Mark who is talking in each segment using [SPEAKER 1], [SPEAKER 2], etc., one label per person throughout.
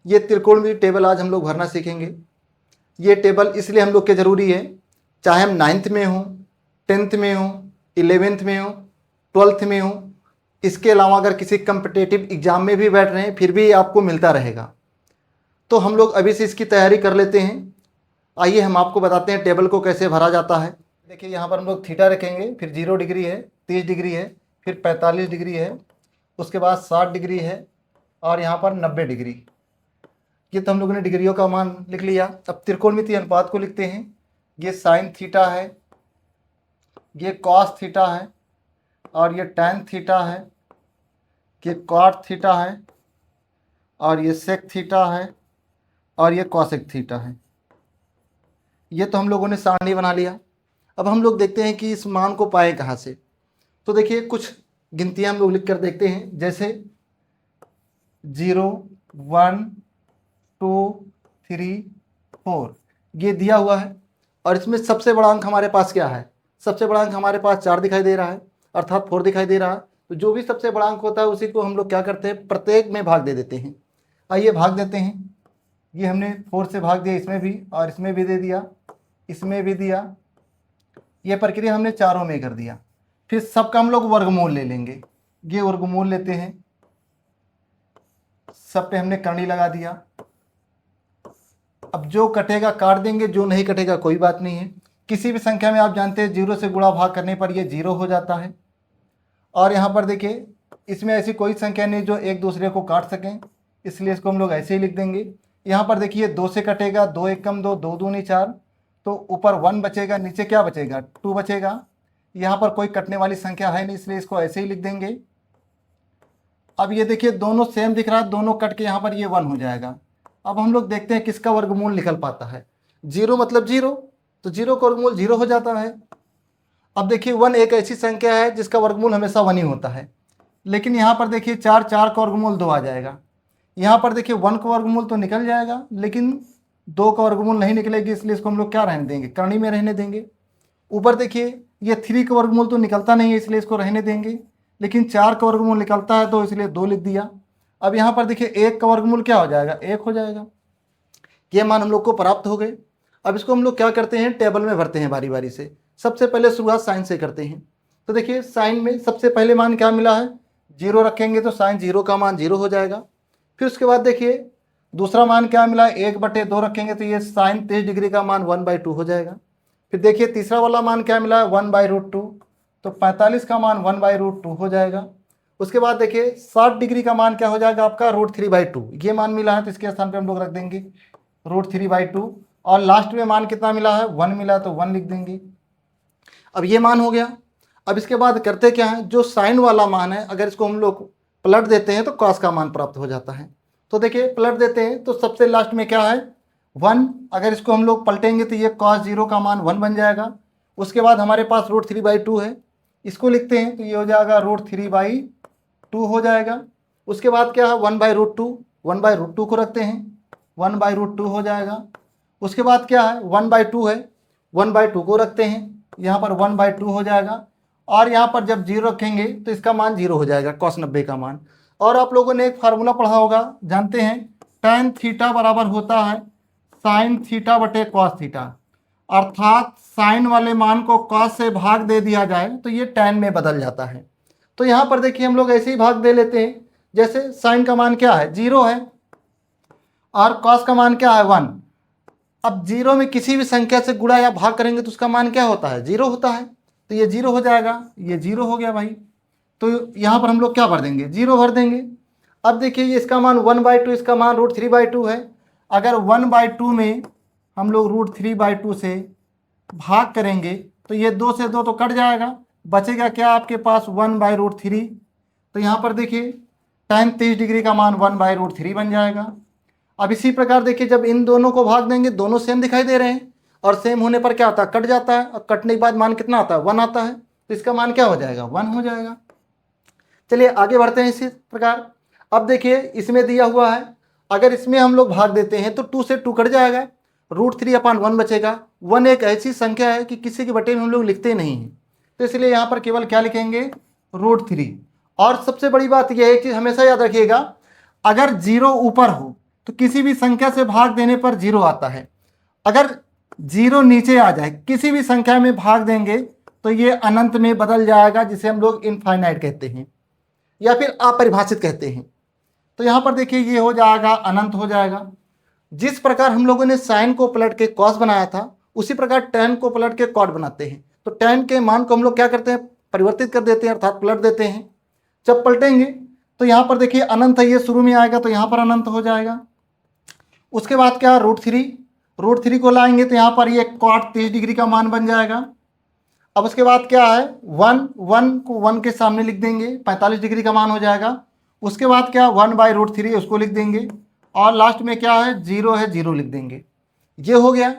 [SPEAKER 1] ये त्रिकोणमिति टेबल आज हम लोग भरना सीखेंगे। ये टेबल इसलिए हम लोग के ज़रूरी है, चाहे हम 9th में हों, 10th में हों, 11th में हों, 12th में हों, इसके अलावा अगर किसी कम्पिटेटिव एग्जाम में भी बैठ रहे हैं फिर भी आपको मिलता रहेगा। तो हम लोग अभी से इसकी तैयारी कर लेते हैं। आइए हम आपको बताते हैं टेबल को कैसे भरा जाता है। देखिए यहाँ पर हम लोग थीटा रखेंगे, फिर 0 डिग्री है, 30 डिग्री है, फिर 45 डिग्री है, उसके बाद 60 डिग्री है और यहाँ पर 90 डिग्री। ये तो हम लोगों ने डिग्रियों का मान लिख लिया। अब त्रिकोणमितीय अनुपात को लिखते हैं। ये साइन थीटा है, ये कॉस थीटा है और ये टैन थीटा है, ये कॉट थीटा है और ये सेक थीटा है और ये कॉसेक थीटा है। ये तो हम लोगों ने सारणी बना लिया। अब हम लोग देखते हैं कि इस मान को पाए कहाँ से। तो देखिए कुछ गिनतियाँ हम लोग लिख कर देखते हैं, जैसे 0, 1, 2, 3, 4 ये दिया हुआ है और इसमें सबसे बड़ा अंक हमारे पास क्या है? सबसे बड़ा अंक हमारे पास 4 दिखाई दे रहा है, अर्थात 4 दिखाई दे रहा है। तो जो भी सबसे बड़ा अंक होता है उसी को हम लोग क्या करते हैं, प्रत्येक में भाग दे देते हैं। आइए भाग देते हैं। ये हमने 4 से भाग दिया, इसमें भी और इसमें भी दे दिया, इसमें भी दिया। ये प्रक्रिया हमने चारों में कर दिया। फिर सबका हम लोग वर्गमूल ले लेंगे। ये वर्गमूल लेते हैं, सब पे हमने करनी लगा दिया। अब जो कटेगा काट देंगे, जो नहीं कटेगा कोई बात नहीं है। किसी भी संख्या में आप जानते हैं 0 से गुणा भाग करने पर ये 0 हो जाता है। और यहाँ पर देखिए इसमें ऐसी कोई संख्या नहीं जो एक दूसरे को काट सकें, इसलिए इसको हम लोग ऐसे ही लिख देंगे। यहाँ पर देखिए 2 से कटेगा, 2 1 कम 2, 2 दूनी 4, तो ऊपर 1 बचेगा, नीचे क्या बचेगा, 2 बचेगा। यहाँ पर कोई कटने वाली संख्या है नहीं, इसलिए इसको ऐसे ही लिख देंगे। अब ये देखिए दोनों सेम दिख रहा है, दोनों कट के यहाँ पर ये 1 हो जाएगा। अब हम लोग देखते हैं किसका वर्गमूल निकल पाता है। 0 मतलब 0, तो 0 का वर्गमूल 0 हो जाता है। अब देखिए 1 एक ऐसी संख्या है जिसका वर्गमूल हमेशा 1 ही होता है, लेकिन यहाँ पर देखिए 4 का वर्गमूल 2 आ जाएगा। यहाँ पर देखिए 1 का वर्गमूल तो निकल जाएगा, लेकिन 2 का वर्गमूल नहीं निकलेगी, इसलिए इसको हम लोग क्या रहने देंगे, करनी में रहने देंगे। ऊपर देखिए ये 3 का वर्गमूल तो निकलता नहीं है, इसलिए इसको रहने देंगे, लेकिन 4 का वर्गमूल निकलता है तो इसलिए 2 लिख दिया। अब यहाँ पर देखिए 1 का वर्गमूल क्या हो जाएगा, 1 हो जाएगा। ये मान हम लोग को प्राप्त हो गए। अब इसको हम लोग क्या करते हैं, टेबल में भरते हैं बारी बारी से। सबसे पहले शुरुआत साइन से करते हैं। तो देखिए साइन में सबसे पहले मान क्या मिला है, 0 रखेंगे तो साइन 0 का मान 0 हो जाएगा। फिर उसके बाद देखिए दूसरा मान क्या मिला है, 1/2 रखेंगे तो ये साइन 30 डिग्री का मान 1/2 हो जाएगा। फिर देखिए तीसरा वाला मान क्या मिला है, 1/√2, तो 45 का मान 1/√2 हो जाएगा। उसके बाद देखिए 60 डिग्री का मान क्या हो जाएगा आपका, √3/2। ये मान मिला है तो इसके स्थान पे हम लोग रख देंगे √3/2। और लास्ट में मान कितना मिला है, 1 मिला, तो 1 लिख देंगे। अब ये मान हो गया। अब इसके बाद करते क्या है, जो साइन वाला मान है अगर इसको हम लोग पलट देते हैं तो कॉस का मान प्राप्त हो जाता है। तो देखिए पलट देते हैं तो सबसे लास्ट में क्या है, 1। अगर इसको हम लोग पलटेंगे तो ये cos 0 का मान 1 बन जाएगा। उसके बाद हमारे पास √3/2 है, इसको लिखते हैं तो ये हो जाएगा √3/2 हो जाएगा। उसके बाद क्या है, 1/√2, 1/√2 को रखते हैं, 1/√2 हो जाएगा। उसके बाद क्या है, 1/2 है, 1/2 को रखते हैं, यहाँ पर 1/2 हो जाएगा। और यहाँ पर जब 0 रखेंगे तो इसका मान 0 हो जाएगा, cos 90 का मान। और आप लोगों ने एक फार्मूला पढ़ा होगा, जानते हैं, tan थीटा बराबर होता है sin थीटा बटे cos थीटा। अर्थात साइन वाले मान को cos से भाग दे दिया जाए तो ये tan में बदल जाता है। तो यहाँ पर देखिए हम लोग ऐसे ही भाग दे लेते हैं, जैसे साइन का मान क्या है, 0 है और cos का मान क्या है, 1। अब 0 में किसी भी संख्या से गुणा या भाग करेंगे तो उसका मान क्या होता है, 0 होता है, तो ये 0 हो जाएगा, ये 0 हो गया भाई। तो यहाँ पर हम लोग क्या भर देंगे, 0 भर देंगे। अब देखिए ये इसका मान 1/2, इसका मान √3/2 है। अगर 1/2 में हम लोग √3/2 से भाग करेंगे तो ये 2 से 2 तो कट जाएगा, बचेगा क्या आपके पास, 1/√3। तो यहाँ पर देखिए tan 30 डिग्री का मान 1/√3 बन जाएगा। अब इसी प्रकार देखिए जब इन दोनों को भाग देंगे, दोनों सेम दिखाई दे रहे हैं, और सेम होने पर क्या आता है, कट जाता है, और कटने के बाद मान कितना आता है, 1 आता है, तो इसका मान क्या हो जाएगा, 1 हो जाएगा। चलिए आगे बढ़ते हैं इसी प्रकार। अब देखिए इसमें दिया हुआ है, अगर इसमें हम लोग भाग देते हैं तो 2 से 2 कट जाएगा, √3/1 बचेगा। 1 एक ऐसी संख्या है कि किसी के बटे में हम लोग लिखते नहीं हैं, तो इसलिए यहाँ पर केवल क्या लिखेंगे, √3। और सबसे बड़ी बात यह है कि हमेशा याद रखिएगा, अगर 0 ऊपर हो तो किसी भी संख्या से भाग देने पर 0 आता है। अगर 0 नीचे आ जाए, किसी भी संख्या में भाग देंगे तो ये अनंत में बदल जाएगा, जिसे हम लोग इनफाइनाइट कहते हैं या फिर अपरिभाषित कहते हैं। तो यहाँ पर देखिए ये हो जाएगा अनंत हो जाएगा। जिस प्रकार हम लोगों ने साइन को पलट के कॉस बनाया था, उसी प्रकार टेन को पलट के कॉट बनाते हैं। तो टेन के मान को हम लोग क्या करते हैं, परिवर्तित कर देते हैं, अर्थात पलट देते हैं। जब पलटेंगे तो यहाँ पर देखिए अनंत है, ये शुरू में आएगा तो यहाँ पर अनंत हो जाएगा। उसके बाद क्या, √3 को लाएंगे तो यहाँ पर ये कॉट 30 डिग्री का मान बन जाएगा। अब उसके बाद क्या है, 1 को 1 के सामने लिख देंगे, 45 डिग्री का मान हो जाएगा। उसके बाद क्या, 1/√3 उसको लिख देंगे, और लास्ट में क्या है, 0 है, 0 लिख देंगे। ये हो गया।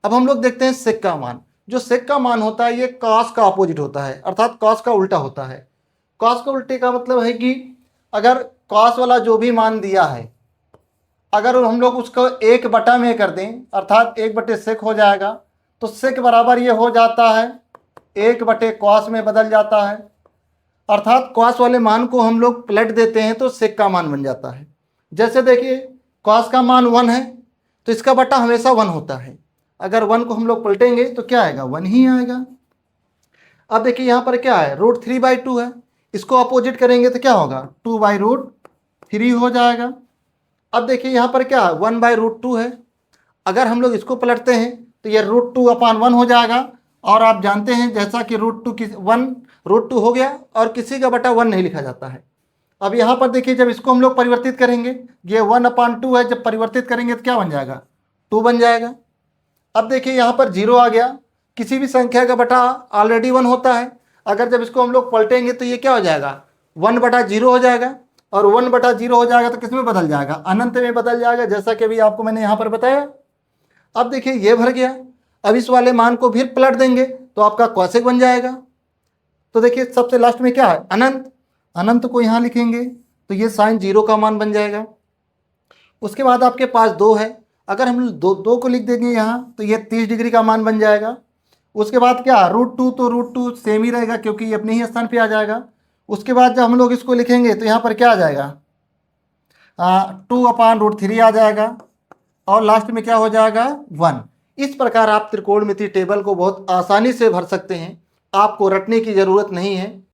[SPEAKER 1] अब हम लोग देखते हैं सेक का मान। जो सेक का मान होता है ये कॉस का अपोजिट होता है, अर्थात कॉस का उल्टा होता है। कॉस का उल्टे का मतलब है कि अगर कॉस वाला जो भी मान दिया है, अगर हम लोग उसको 1 में कर दें, अर्थात 1/सेक हो जाएगा, तो सेक बराबर ये हो जाता है 1/कॉस में बदल जाता है। अर्थात कॉस वाले मान को हम लोग पलट देते हैं तो सेक का मान बन जाता है। जैसे देखिए कॉस का मान 1 है तो इसका बटा हमेशा 1 होता है। अगर 1 को हम लोग पलटेंगे तो क्या आएगा, 1 ही आएगा। अब देखिए यहाँ पर क्या है, √3/2 है, इसको अपोजिट करेंगे तो क्या होगा, 2/√3 हो जाएगा। अब देखिए यहाँ पर क्या है, 1/√2 है, अगर हम लोग इसको पलटते हैं तो ये √2/1 हो जाएगा। और आप जानते हैं जैसा कि √2 हो गया और किसी का बटा 1 नहीं लिखा जाता है। अब यहाँ पर देखिए जब इसको हम लोग परिवर्तित करेंगे, ये 1/2 है, जब परिवर्तित करेंगे तो क्या बन जाएगा, 2 बन जाएगा। अब देखिए यहाँ पर 0 आ गया, किसी भी संख्या का बटा ऑलरेडी 1 होता है, अगर जब इसको हम लोग पलटेंगे तो ये क्या हो जाएगा, 1/0 हो जाएगा। और 1/0 हो जाएगा तो किस में बदल जाएगा, अनंत में बदल जाएगा, जैसा कि अभी आपको मैंने यहाँ पर बताया। अब देखिए ये भर गया। अब इस वाले मान को फिर पलट देंगे तो आपका कॉसेक बन जाएगा। तो देखिए सबसे लास्ट में क्या है, अनंत को यहाँ लिखेंगे तो ये साइन 0 का मान बन जाएगा। उसके बाद आपके पास 2 है, अगर हम 2 को लिख देंगे यहाँ तो ये 30 डिग्री का मान बन जाएगा। उसके बाद क्या, √2, तो √2 सेम ही रहेगा क्योंकि ये अपने ही स्थान पे आ जाएगा। उसके बाद जब हम लोग इसको लिखेंगे तो यहाँ पर क्या आ जाएगा, 2/√3 आ जाएगा, और लास्ट में क्या हो जाएगा, 1। इस प्रकार आप त्रिकोणमितीय टेबल को बहुत आसानी से भर सकते हैं, आपको रटने की ज़रूरत नहीं है।